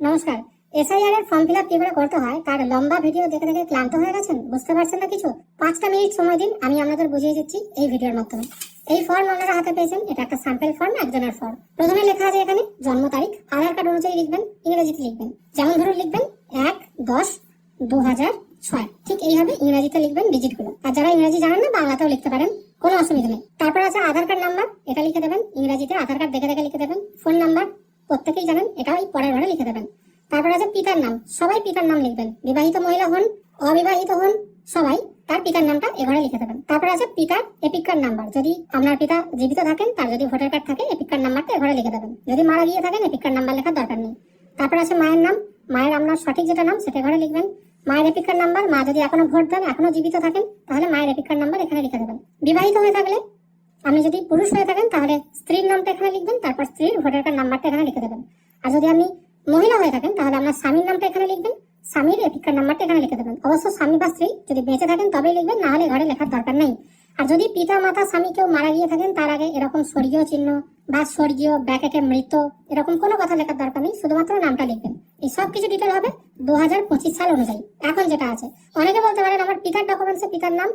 নমস্কার। এসআইআর এর form fill up কি করে করতে হয় তার লম্বা ভিডিও দেখে দেখে ক্লান্ত হয়ে গেছেন, বুঝতে পারছেন না কিছু? 5টা মিনিট সময় দিন, আমি আপনাদের বুঝিয়ে দিচ্ছি এই ভিডিওর মাধ্যমে। এই ফর্ম আপনারা হাতে পেয়েছেন, এটা একটা স্যাম্পল ফর্ম, একজনের ফর্ম। প্রথমে লেখা আছে এখানে জন্ম তারিখ, আধার কার্ড অনুযায়ী লিখবেন, ইংরেজিতে লিখবেন। যেমন ধরুন লিখবেন 1-10-2006, ঠিক এইভাবে ইংরেজিতে লিখবেন ডিজিটগুলো। আর যারা ইংরেজি জানেন না বাংলাতেও লিখতে পারেন, কোনো অসুবিধা নেই। তারপর আছে আধার কার্ড নাম্বার, এটা লিখে দেবেন ইংরেজিতে, আধার কার্ড দেখে দেখে লিখে দেবেন। ফোন নাম্বার প্রত্যেকেই জানেন, এটা ওই পরের ঘরে লিখে দেবেন। তারপর আছে পিতার নাম, সবাই পিতার নাম লিখবেন, বিবাহিত মহিলা হন অবিবাহিত হন সবাই তার পিতার নামটা এঘরে লিখে দেবেন। তারপর আছে পিতার এপিক কার্ড নাম্বার, যদি আপনার পিতা জীবিত থাকেন তার যদি ভোটার কার্ড থাকে এপিক কার্ড নাম্বারটা এঘরে লিখে দেবেন, যদি মারা গিয়ে থাকেন এপিক কার্ড নাম্বার লেখার দরকার নেই। তারপর আছে মায়ের নাম, মায়ের আপনার সঠিক যেটা নাম সেটা ঘরে লিখবেন। মায়ের এপিক কার্ড নাম্বার, মা যদি এখনো ভোট দেন এখনো জীবিত থাকেন তাহলে মায়ের এপিক কার্ড নাম্বার এখানে লিখে দেবেন। বিবাহিত হয়ে থাকলে আপনি যদি পুরুষ হয়ে থাকেন তাহলে স্ত্রীর নামটা এখানে লিখবেন, তারপর স্ত্রীর ভোটার কার্ড নাম্বারটা এখানে লিখে দেবেন। আর যদি আপনি মহিলা হয়ে থাকেন তাহলে আপনার স্বামীর নামটা এখানে লিখবেন, স্বামীর এপিক কার্ড নাম্বারটা এখানে লিখে দেবেন। অবশ্য স্বামী বা স্ত্রী যদি বেঁচে থাকেন তবেই লিখবেন, না হলে ঘরে লেখার দরকার নেই। আর যদি পিতা মাতা স্বামী কেউ মারা গিয়ে থাকেন তার আগে এরকম স্বর্গীয় চিহ্ন বা স্বর্গীয় ব্র্যাকেটে মৃত এরকম কোনো কথা লেখার দরকার নেই, শুধুমাত্র নামটা লিখবেন। এই সব কিছু ডিটেল হবে 2025 সাল অনুযায়ী। এখন যেটা আছে, অনেকে বলতে পারেন আমার পিতার ডকুমেন্টসে পিতার নাম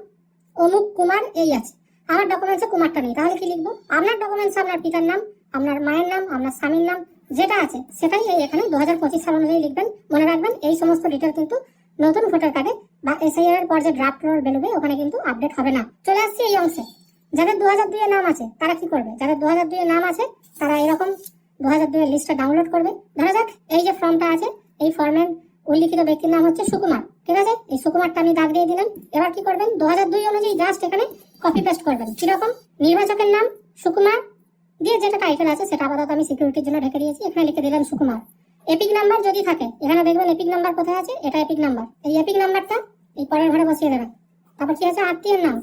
অমুক কুমার এই আছে, আমার ডকুমেন্টসে কুমারটা নেই, তাহলে কি লিখবো? আপনার ডকুমেন্টসে আপনার পিতার নাম, আপনার মায়ের নাম, আপনার স্বামীর নাম যেটা আছে সেটাই এখানে 2025 সাল অনুযায়ী লিখবেন। মনে রাখবেন এই সমস্ত ডিটেল কিন্তু নতুন ভোটার কার্ডে বা এসআইআর এর পর যে ড্রাফট রোল বেরোবে ওখানে কিন্তু আপডেট হবে না। চলে আসছে এই অংশে, যাদের 2002 এর নাম আছে তারা কি করবে? যাদের 2002 এর নাম আছে তারা এরকম 2002 এর লিস্টটা ডাউনলোড করবে। ধরা যাক এই যে ফর্মটা আছে, এই ফর্মের উল্লিখিত ব্যক্তির নাম হচ্ছে সুকুমার, ঠিক আছে? এই সুকুমারটা আমি দাগ দিয়ে দিলাম। এবার কি করবেন? 2002 অনুযায়ী জাস্ট এখানে কপি পেস্ট করবেন। কিরকম? নির্বাচকের নাম সুকুমার দিয়ে যেটা টাইটেল আছে সেটা আপাতত আমি সিকিউরিটির জন্য ঢেকে দিয়েছি, এখানে লিখে দিলাম সুকুমার। এপিক নাম্বার যদি থাকে এখানে দেখবেন এপিক নাম্বার কোথায় আছে, এটা এপিক নাম্বার। এই এপিক নাম্বারটা এই পরের ঘরে বসিয়ে দেবেন। তারপর কি আছে? আত্মীয়ের নাম,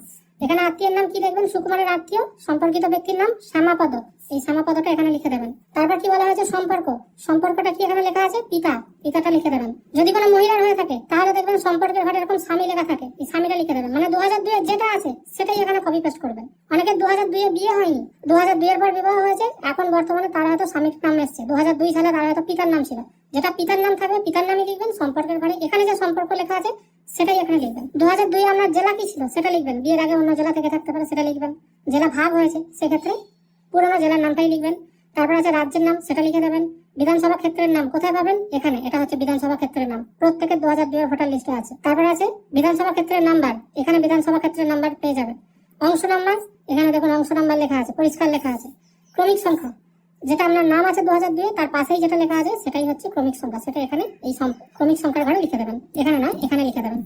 এখানে আত্মীয়ের নাম কি দেখবেন? সুকুমারের আত্মীয় সম্পর্কিত ব্যক্তির নাম শ্যামাপদ, এই শ্যামাপদটা এখানে লিখে দেবেন। তারপর কি বলা হয়েছে? সম্পর্ক, সম্পর্কটা কি এখানে লেখা আছে? পিতা, পিতাটা লিখে দেবেন। যদি কোনো মহিলার হয়ে থাকে তাহলে দেখবেন সম্পর্কের ঘরে এরকম স্বামী লেখা থাকে, এই স্বামীটা লিখে দেবেন। মানে 2002 এর যেটা আছে সেটাই এখানে কপি পেস্ট করবেন। অনেকের 2002 এ বিয়ে হয়নি, 2002 এর পর বিবাহ হয়েছে, এখন বর্তমানে তারা হয়তো স্বামীর নাম এসছে, 2002 সালে তারা হয়তো পিতার নাম ছিল, যেটা পিতার নাম থাকবে পিতার নামই লিখবেন। সম্পর্কের ঘরে এখানে যে সম্পর্ক লেখা আছে সেটাই এখানে লিখবেন। 2002 আপনার জেলা কি ছিল সেটা লিখবেন, বিয়ের আগে অন্য জেলা থেকে থাকতে পারে সেটা লিখবেন। জেলা ভাগ হয়েছে সেক্ষেত্রে পুরোনো জেলার নামটাই লিখবেন। তারপর আছে রাজ্যের নাম, সেটা লিখে দেবেন। বিধানসভা ক্ষেত্রের নাম কোথায় পাবেন? এখানে, এটা হচ্ছে বিধানসভা ক্ষেত্রের নাম, প্রত্যেকের 2002 এর ভোটার লিস্টে আছে। তারপর আছে বিধানসভা ক্ষেত্রের নাম্বার, এখানে বিধানসভা ক্ষেত্রের নাম্বার পেয়ে যাবেন। অংশ নাম্বার, এখানে দেখুন অংশ নাম্বার লেখা আছে, পরিষ্কার লেখা আছে। ক্রমিক সংখ্যা, যেটা আপনার নাম আছে 2002 তার পাশেই যেটা লেখা আছে সেটাই হচ্ছে ক্রমিক সংখ্যা, সেটা এখানে এই ক্রমিক সংখ্যার ঘরে লিখে দেবেন, এখানে নয় এখানে লিখে দেবেন।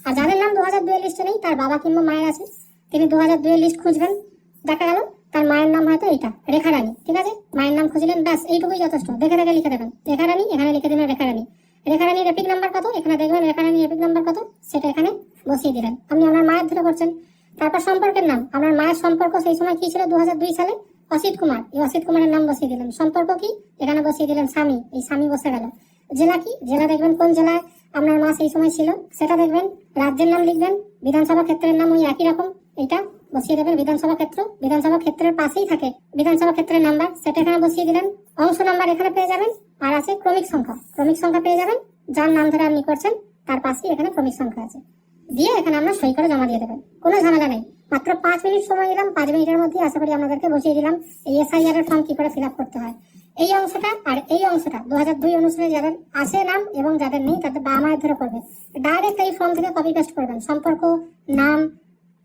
আর যাদের নাম 2002 এর লিস্টে নেই তার বাবা কিংবা মায়ের আছে, তিনি 2002 এর লিস্ট খুঁজবেন, দেখা গেল তার মায়ের নাম হয়তো এইটা রেখা রানী, ঠিক আছে? মায়ের নাম খুঁজলেন, ব্যাস এইটুকুই যথেষ্ট, দেখে দেখে লিখে দেবেন রেখা রানী, এখানে লিখে দিলেন রেখা রানী। রেখা রানীর এপিক নাম্বার কত এখানে দেখবেন, রেখা রানীর এপিক নাম্বার কত সেটা এখানে বসিয়ে দিলেন। আপনি আপনার মায়ের ধরে করছেন। তারপর সম্পর্কের নাম, আপনার মায়ের সম্পর্ক সেই সময় কি ছিল 2002 সালে? অসিত কুমার, এই অসিত কুমারের নাম বসিয়ে দিলেন। সম্পর্ক কি এখানে বসিয়ে দিলেন স্বামী, এই স্বামী বসে গেল। জেলা কি? জেলা দেখবেন কোন জেলায় আপনার মা সেই সময় ছিল সেটা দেখবেন। রাজ্যের নাম লিখবেন, বিধানসভা ক্ষেত্রের নাম ওই একই রকম, এটা বসিয়ে দেবেন। বিধানসভা ক্ষেত্র, বিধানসভা ক্ষেত্রের পাশেই থাকে বিধানসভা ক্ষেত্রের নাম্বার, সেটা এখানে বসিয়ে দিলেন। অংশ নাম্বার এখানে পেয়ে যাবেন। আর আছে ক্রমিক সংখ্যা, ক্রমিক সংখ্যা পেয়ে যাবেন, যার নাম ধরে আপনি করছেন তার পাশেই এখানে ক্রমিক সংখ্যা আছে, দিয়ে এখানে আমরা সই করে জমা দিয়ে দেবেন। কোনো ঝামেলা নেই, মাত্র 5 মিনিট সময় দিলাম, 5 মিনিটের মধ্যে আশা করি আপনাদেরকে বুঝিয়ে দিলাম এই এসআইআর এর ফর্ম কি করে ফিল আপ করতে হয়। এই অংশটা আর এই অংশটা 2002 অনুসারে যাদের আছে নাম এবং যাদের নেই তাদের বাবা মায়ের ধরে করবে। ডাইরেক্ট এই ফর্ম থেকে কপি পেস্ট করবেন, সম্পর্ক, নাম,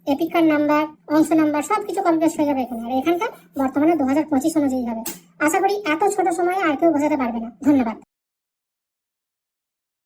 এপিক কার্ড নাম্বার, অংশ নাম্বার সবকিছু কপি পেস্ট হয়ে যাবে এখানে। আর এখানটা বর্তমানে 2025 অনুযায়ী হবে। আশা করি এত ছোট সময়ে আর কেউ বোঝাতে পারবে না। ধন্যবাদ।